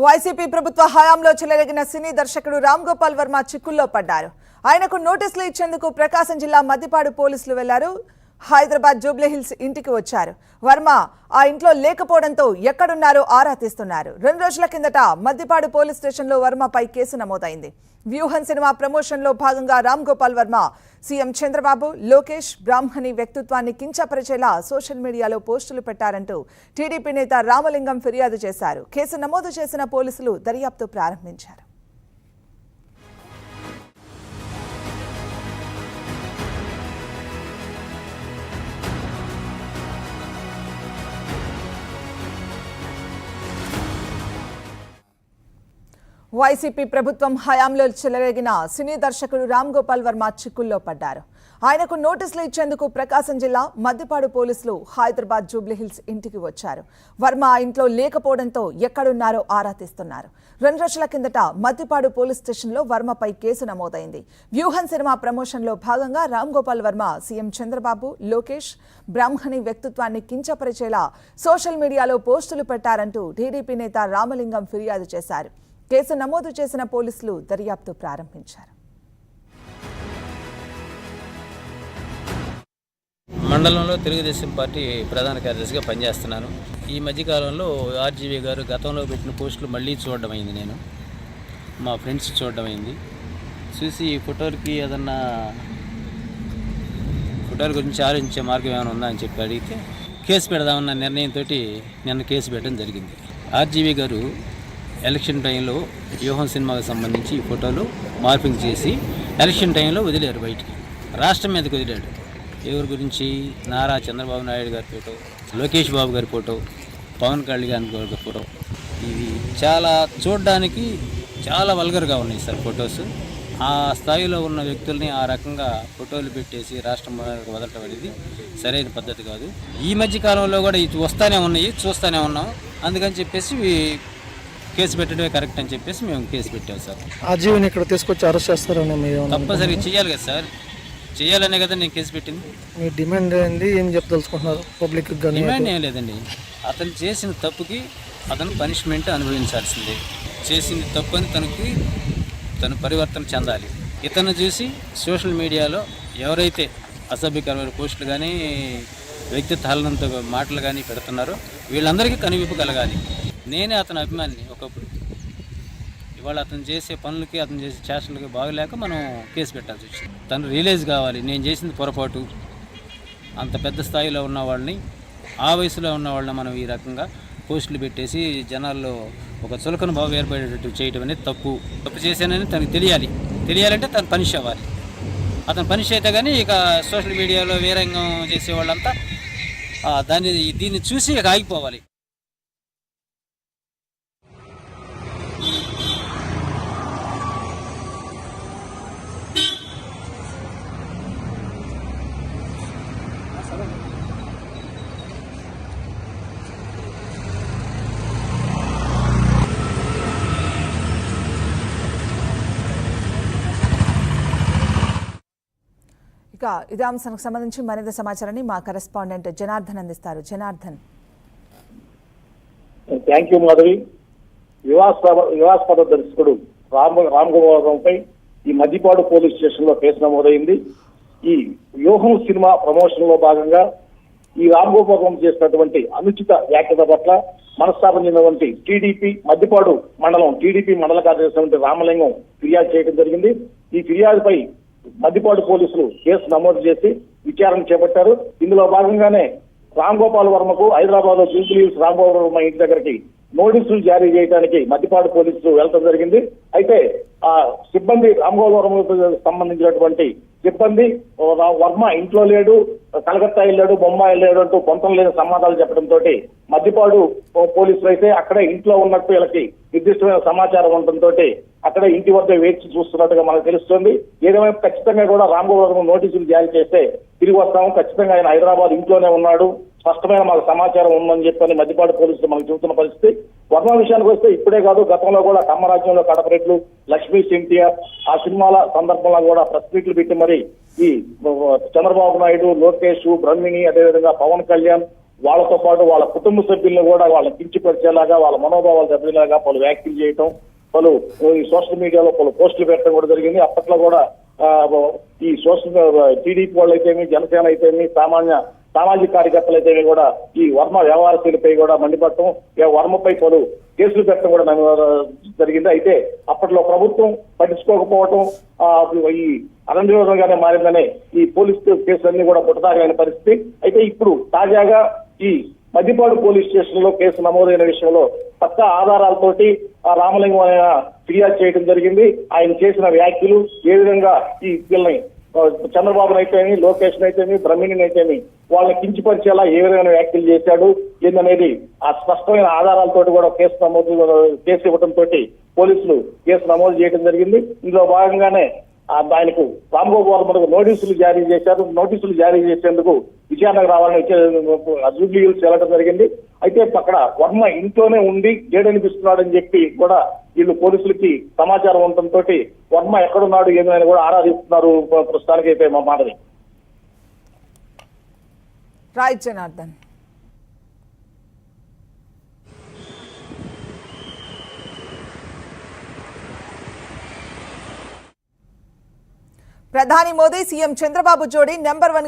YCP ప్రభుత్వ హయాంలో చెలరేగిన సినీ దర్శకుడు రామ్ గోపాల్ వర్మ చిక్కుల్లో పడ్డారు. ఆయనకు నోటీసులు ఇచ్చేందుకు ప్రకాశం జిల్లా మద్దిపాడు పోలీసులు వెళ్లారు. హైదరాబాద్ జూబ్లీహిల్స్ ఇంటికి వచ్చారు. వర్మ ఆ ఇంట్లో లేకపోవడంతో ఎక్కడున్నారో ఆరా తీస్తున్నారు. 2 రోజుల కిందట మద్దిపాడు పోలీస్ స్టేషన్లో వర్మపై కేసు నమోదైంది. వ్యూహం సినిమా ప్రమోషన్లో భాగంగా రామ్ గోపాల్ వర్మ సీఎం చంద్రబాబు, లోకేష్, బ్రాహ్మణి వ్యక్తిత్వాన్ని కించపరిచేలా సోషల్ మీడియాలో పోస్టులు పెట్టారంటూ టీడీపీ నేత రామలింగం ఫిర్యాదు చేశారు. కేసు నమోదు చేసిన పోలీసులు దర్యాప్తు ప్రారంభించారు. వైసీపీ ప్రభుత్వం హయాంలో చెలరేగిన సినీ దర్శకుడు రామ్ గోపాల్ వర్మ చిక్కుల్లో పడ్డారు. ఆయనకు నోటీసులు ఇచ్చేందుకు ప్రకాశం జిల్లా మద్దిపాడు పోలీసులు హైదరాబాద్ జూబ్లీహిల్స్ ఇంటికి వచ్చారు. వర్మ ఆ ఇంట్లో లేకపోవడంతో ఎక్కడున్నారో ఆరా తీస్తున్నారు. 2 రోజుల కిందట మద్దిపాడు పోలీస్ స్టేషన్లో వర్మపై కేసు నమోదైంది. వ్యూహం సినిమా ప్రమోషన్లో భాగంగా రామ్ గోపాల్ వర్మ సీఎం చంద్రబాబు, లోకేష్, బ్రాహ్మణి వ్యక్తిత్వాన్ని కించపరిచేలా సోషల్ మీడియాలో పోస్టులు పెట్టారంటూ టీడీపీ నేత రామలింగం ఫిర్యాదు చేశారు. కేసు నమోదు చేసిన పోలీసులు దర్యాప్తు ప్రారంభించారు. మండలంలో తెలుగుదేశం పార్టీ ప్రధాన కార్యదర్శిగా పనిచేస్తున్నాను. ఈ మధ్యకాలంలో ఆర్జీవీ గారు గతంలో పెట్టిన పోస్టులు మళ్ళీ చూడడం అయింది. నేను మా ఫ్రెండ్స్ చూడడం అయింది. చూసి ఈ ఫోటోలకి ఏదన్నా ఫోటోల గురించి ఆలోచించే మార్గం ఏమైనా ఉందా అని చెప్పి అడిగితే కేసు పెడదామన్న నిర్ణయంతో నిన్న కేసు పెట్టడం జరిగింది. ఆర్జీవీ గారు ఎలక్షన్ టైంలో వ్యూహం సినిమాకి సంబంధించి ఈ ఫోటోలు మార్పింగ్ చేసి ఎలక్షన్ టైంలో వదిలేరు, బయటికి రాష్ట్రం మీదకి వదిలాడు. ఎవరి గురించి? నారా చంద్రబాబు నాయుడు గారి ఫోటో, లోకేష్ బాబు గారి ఫోటో, పవన్ కళ్యాణ్ గారి ఫోటో. ఇవి చాలా చూడడానికి చాలా వల్గర్గా ఉన్నాయి సార్ ఫొటోస్. ఆ స్థాయిలో ఉన్న వ్యక్తుల్ని ఆ రకంగా ఫోటోలు పెట్టేసి రాష్ట్రం వదలటం అనేది సరైన పద్ధతి కాదు. ఈ మధ్య కాలంలో కూడా ఇది వస్తూనే ఉన్నాయి, చూస్తూనే ఉన్నాం. అందుకని చెప్పేసి కేసు పెట్టడమే కరెక్ట్ అని చెప్పేసి మేము కేసు పెట్టాం సార్. ఆ జీవిని ఇక్కడ తీసుకొచ్చి అరెస్ట్ చేస్తారని తప్పనిసరిగా చేయాలి కదా సార్, చేయాలనే కదా నేను కేసు పెట్టింది. మీ డిమాండ్ ఏంది, ఏం చెప్తలుచుకుంటున్నారు పబ్లిక్? డిమాండ్ ఏం లేదండి, అతను చేసిన తప్పుకి అతను పనిష్మెంట్ అనుభవించాల్సిందే. చేసింది తప్పు అని తను పరివర్తన చెందాలి. ఇతను చూసి సోషల్ మీడియాలో ఎవరైతే అసభ్యకరమైన పోస్టులు కానీ వ్యక్తిత్వ హేళనతో మాటలు కానీ పెడుతున్నారో వీళ్ళందరికీ కనువిప్పు కలగాలి. నేనే అతని అభిమాని ఒకప్పుడు. ఇవాళ అతను చేసే పనులకి, అతను చేసే చేష్టలకి బాగలేక మనం కేసు పెట్టాల్సి వచ్చింది. తను రియలైజ్ కావాలి, నేను చేసింది పొరపాటు. అంత పెద్ద స్థాయిలో ఉన్న వాళ్ళని, ఆ వయసులో ఉన్న వాళ్ళని మనం ఈ రకంగా పోస్టులు పెట్టేసి జనాల్లో ఒక చులకన భావం ఏర్పడేటట్టు చేయడం అనేది తప్పు చేశానని తనకు తెలియాలంటే తను పనిష్ అవ్వాలి. అతను పనిష్ అయితే కానీ ఇక సోషల్ మీడియాలో వీరంగం చేసే వాళ్ళంతా దీన్ని చూసి ఇక ఆగిపోవాలి. ఇదే అంశానికి సంబంధించి మరింత సమాచారాన్ని మా కరెస్పాండెంట్ జనార్దన్ అందిస్తారు. జనార్దన్. Thank you Madhavi. వివాస్పద దర్శకుడు రామ్ గోపాల్పై ఈ మద్దిపాడు పోలీస్ స్టేషన్ లో కేసు నమోదైంది. ఈ వ్యూహం సినిమా ప్రమోషన్ లో భాగంగా ఈ రామ్ గోపాల్ చేసినటువంటి అనుచిత వ్యాఖ్యల పట్ల మనస్తాపం చెందినటువంటి టీడీపీ మద్దిపాడు మండలం టీడీపీ మండల కార్యదర్శి రామలింగం ఫిర్యాదు చేయడం జరిగింది. ఈ ఫిర్యాదుపై మద్దిపాడు పోలీసులు కేసు నమోదు చేసి విచారణ చేపట్టారు. ఇందులో భాగంగానే రామ్ గోపాల్ వర్మకు హైదరాబాద్ లో జూబ్లీహిల్స్ రామ్ గోపాల్ వర్మ ఇంటి దగ్గరికి నోటీసులు జారీ చేయడానికి మద్దిపాడు పోలీసులు వెళ్లడం జరిగింది. అయితే ఆ సిబ్బంది రామ్ గోపాల్ వర్మకు సంబంధించినటువంటి సిబ్బంది వర్మ ఇంట్లో లేడు, కలకత్తా వెళ్ళాడు, బొంబాయి వెళ్ళాడు అంటూ పొంతం లేని సమాధానాలు చెప్పడంతో మద్దిపాడు పోలీసులు అయితే అక్కడే ఇంట్లో ఉన్నట్టు వీళ్ళకి నిర్దిష్టమైన సమాచారం ఉండటంతో అక్కడే ఇంటి వద్ద వేచి చూస్తున్నట్టుగా మనకు తెలుస్తోంది. ఏదేమైనా ఖచ్చితంగా కూడా రామ్ గోపాల్ వర్మ నోటీసులు జారీ చేస్తే తిరిగి వస్తాము, ఖచ్చితంగా ఆయన హైదరాబాద్ ఇంట్లోనే ఉన్నాడు, స్పష్టమైన మాకు సమాచారం ఉందని చెప్పని మద్దిపాడు పోలీసులు మనకు చెబుతున్న పరిస్థితి. వర్మ విషయానికి వస్తే ఇప్పుడే కాదు, గతంలో కూడా కమ్మరాజ్యంలో కడపరెడ్లు, లక్ష్మీ ఎన్టీఆర్ ఆ సినిమాల సందర్భంలో కూడా ప్రెస్ మీట్లు పెట్టి మరి ఈ చంద్రబాబు నాయుడు, లోకేష్, బ్రహ్మిణి, అదేవిధంగా పవన్ కళ్యాణ్ వాళ్ళతో పాటు వాళ్ళ కుటుంబ సభ్యులను కూడా వాళ్ళని కించపరిచేలాగా, వాళ్ళ మనోభావాలు దెబ్బలాగా పలు వ్యాఖ్యలు చేయటం, పలు ఈ సోషల్ మీడియాలో పలు పోస్టులు పెట్టడం కూడా జరిగింది. అప్పట్లో కూడా ఈ సోషల్ టీడీపీ వాళ్ళు అయితేమి, జనసేన అయితేమి, సామాజిక కార్యకర్తలు అయితేమి కూడా ఈ వర్మ వ్యవహార శైలిపై కూడా మండిపడటం, వర్మపై పలు కేసులు పెట్టడం కూడా జరిగింది. అయితే అప్పట్లో ప్రభుత్వం పట్టించుకోకపోవటం ఈ అరణ్యగానే మారిందనే ఈ పోలీస్ కేసులన్నీ కూడా పుట్టదారైన పరిస్థితి. అయితే ఇప్పుడు తాజాగా ఈ మద్దిపాడు పోలీస్ స్టేషన్ లో కేసు నమోదైన విషయంలో పక్కా ఆధారాలతోటి రామలింగం ఆయన ఫిర్యాదు చేయడం జరిగింది. ఆయన చేసిన వ్యాఖ్యలు ఏ విధంగా ఈ పిల్లని చంద్రబాబును అయితేమి, లోకేష్ అయితేమి, బ్రహ్మిణిని అయితేమి వాళ్ళని కించపరిచేలా ఏ విధమైన వ్యాఖ్యలు చేశాడు ఏందనేది ఆ స్పష్టమైన ఆధారాలతోటి కూడా కేసు ఇవ్వడంతో పోలీసులు కేసు నమోదు చేయడం జరిగింది. ఇందులో భాగంగానే ఆయనకు రామ్గోపాల్ వర్మకు నోటీసులు జారీ చేశారు. నోటీసులు జారీ చేసేందుకు విచారణకు రావాలని జూబ్లీ హిల్స్ వెళ్ళడం జరిగింది. అయితే అక్కడ వర్మ ఇంట్లోనే ఉండి ఏడనిపిస్తున్నాడని చెప్పి కూడా వీళ్ళు పోలీసులకి సమాచారం ఉండటంతో వర్మ ఎక్కడున్నాడు ఏమైనా కూడా ఆరాధిస్తున్నారు ప్రస్తుతానికైతే మా మాటది. రైట్ జనార్దన్. ప్రధాని మోదీ, సీఎం చంద్రబాబు జోడీ నెంబర్ 1